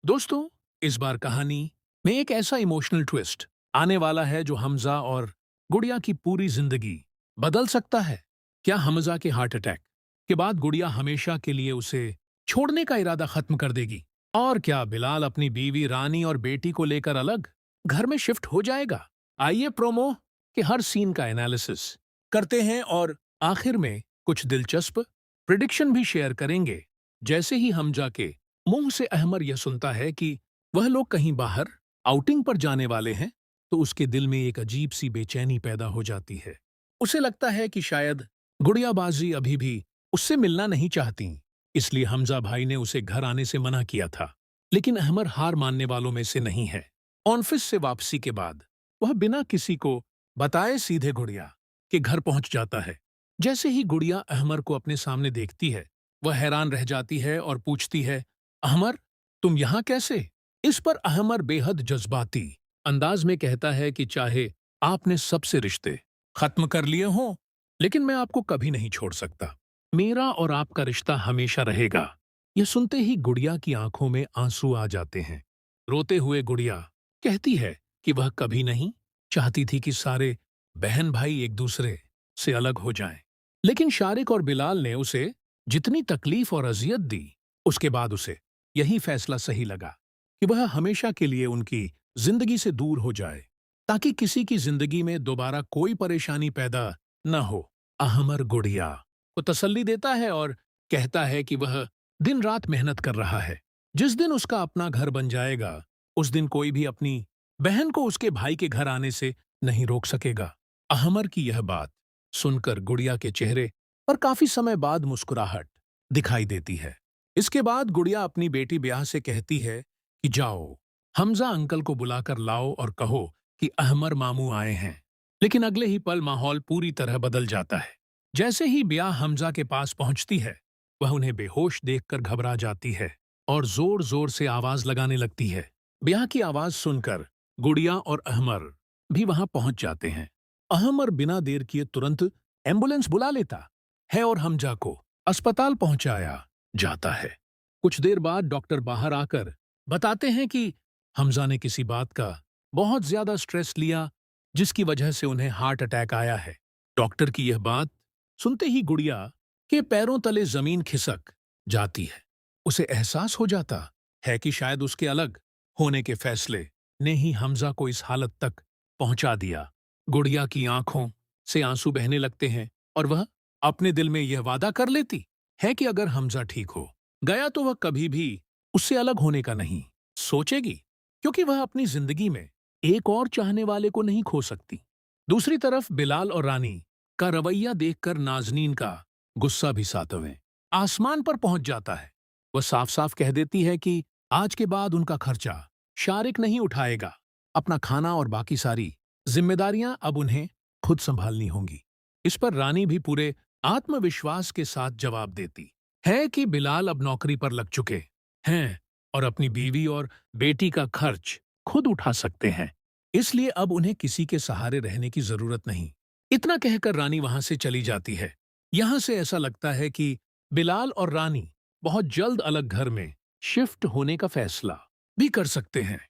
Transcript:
दोस्तों, इस बार कहानी में एक ऐसा इमोशनल ट्विस्ट आने वाला है जो हमजा और गुड़िया की पूरी जिंदगी बदल सकता है। क्या हमजा के हार्ट अटैक के बाद गुड़िया हमेशा के लिए उसे छोड़ने का इरादा खत्म कर देगी? और क्या बिलाल अपनी बीवी रानी और बेटी को लेकर अलग घर में शिफ्ट हो जाएगा? आइए प्रोमो के हर सीन का एनालिसिस करते हैं और आखिर में कुछ दिलचस्प प्रिडिक्शन भी शेयर करेंगे। जैसे ही हमजा के मुंह से अहमर यह सुनता है कि वह लोग कहीं बाहर आउटिंग पर जाने वाले हैं, तो उसके दिल में एक अजीब सी बेचैनी पैदा हो जाती है। उसे लगता है कि शायद गुड़ियाबाजी अभी भी उससे मिलना नहीं चाहती, इसलिए हमजा भाई ने उसे घर आने से मना किया था। लेकिन अहमर हार मानने वालों में से नहीं है। ऑफिस से वापसी के बाद वह बिना किसी को बताए सीधे गुड़िया के घर पहुंच जाता है। जैसे ही गुड़िया अहमर को अपने सामने देखती है, वह हैरान रह जाती है और पूछती है, अहमर, तुम यहां कैसे? इस पर अहमर बेहद जज्बाती अंदाज में कहता है कि चाहे आपने सबसे रिश्ते खत्म कर लिए हों, लेकिन मैं आपको कभी नहीं छोड़ सकता। मेरा और आपका रिश्ता हमेशा रहेगा। यह सुनते ही गुड़िया की आंखों में आंसू आ जाते हैं। रोते हुए गुड़िया कहती है कि वह कभी नहीं चाहती थी कि सारे बहन भाई एक दूसरे से अलग हो जाएं। लेकिन शारिक और बिलाल ने उसे जितनी तकलीफ और अजियत दी, उसके बाद उसे यही फैसला सही लगा कि वह हमेशा के लिए उनकी जिंदगी से दूर हो जाए, ताकि किसी की जिंदगी में दोबारा कोई परेशानी पैदा न हो। अहमर गुड़िया को तसल्ली देता है और कहता है कि वह दिन रात मेहनत कर रहा है। जिस दिन उसका अपना घर बन जाएगा, उस दिन कोई भी अपनी बहन को उसके भाई के घर आने से नहीं रोक सकेगा। अहमर की यह बात सुनकर गुड़िया के चेहरे पर काफी समय बाद मुस्कुराहट दिखाई देती है। इसके बाद गुड़िया अपनी बेटी ब्याह से कहती है कि जाओ, हमजा अंकल को बुलाकर लाओ और कहो कि अहमर मामू आए हैं। लेकिन अगले ही पल माहौल पूरी तरह बदल जाता है। जैसे ही ब्याह हमजा के पास पहुंचती है, वह उन्हें बेहोश देखकर घबरा जाती है और जोर जोर से आवाज लगाने लगती है। ब्याह की आवाज सुनकर गुड़िया और अहमर भी वहां पहुंच जाते हैं। अहमर बिना देर किए तुरंत एम्बुलेंस बुला लेता है और हमजा को अस्पताल पहुंचाया जाता है। कुछ देर बाद डॉक्टर बाहर आकर बताते हैं कि हमजा ने किसी बात का बहुत ज्यादा स्ट्रेस लिया, जिसकी वजह से उन्हें हार्ट अटैक आया है। डॉक्टर की यह बात सुनते ही गुड़िया के पैरों तले जमीन खिसक जाती है। उसे एहसास हो जाता है कि शायद उसके अलग होने के फैसले ने ही हमजा को इस हालत तक पहुंचा दिया। गुड़िया की आंखों से आंसू बहने लगते हैं और वह अपने दिल में यह वादा कर लेती है कि अगर हमजा ठीक हो गया तो वह कभी भी उससे अलग होने का नहीं सोचेगी, क्योंकि वह अपनी जिंदगी में एक और चाहने वाले को नहीं खो सकती। दूसरी तरफ बिलाल और रानी का रवैया देखकर नाजनीन का गुस्सा भी सातवें आसमान पर पहुंच जाता है। वह साफ साफ कह देती है कि आज के बाद उनका खर्चा शारिक नहीं उठाएगा। अपना खाना और बाकी सारी जिम्मेदारियां अब उन्हें खुद संभालनी होंगी। इस पर रानी भी पूरे आत्मविश्वास के साथ जवाब देती है कि बिलाल अब नौकरी पर लग चुके हैं और अपनी बीवी और बेटी का खर्च खुद उठा सकते हैं, इसलिए अब उन्हें किसी के सहारे रहने की जरूरत नहीं। इतना कहकर रानी वहां से चली जाती है। यहां से ऐसा लगता है कि बिलाल और रानी बहुत जल्द अलग घर में शिफ्ट होने का फैसला भी कर सकते हैं।